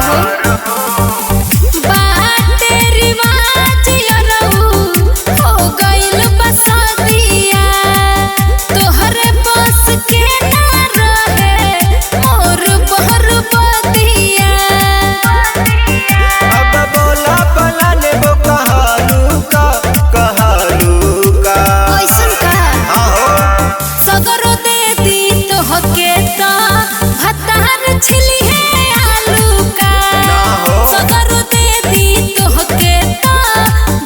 हो बाटे रिवाज यरऊ हो गइल बसदिया तोहरे बस के ना रहे मोर बहर बदिया अब बोला पला ने वो कहालू का ओइसन का आहो सगरो दे दी तोहके त भतार छिली है आलू का ना हो सगरो दे दी तोहके त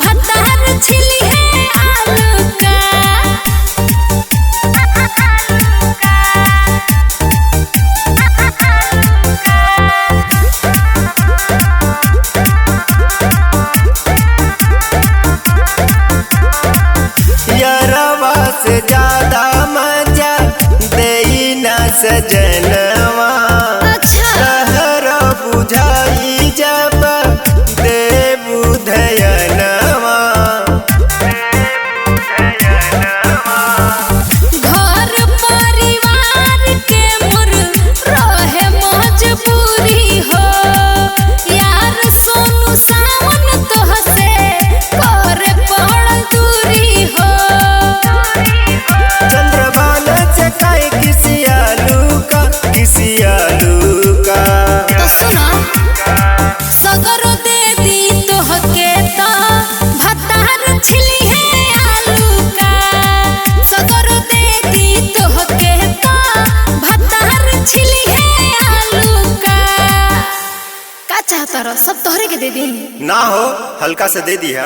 भतार छिली है आलू का यारवा से ज्यादा मजा देई ना सजनवा अच्छा शहर बुझाई जब देबू धयनवा घर परिवार के मोर रहे मजबूरी हो यार सोनू सावन तोहसे करे पड़ दूरी हो चंद्रभान से काई किसी आलू का तो सुना सगरो दे दी तोहके त भतार छिली है आलू का सगरो दे दी तोहके त भतार छिली है आलू का चाहता रह सब तोहरे के दे दी ना हो हल्का से दे दिया।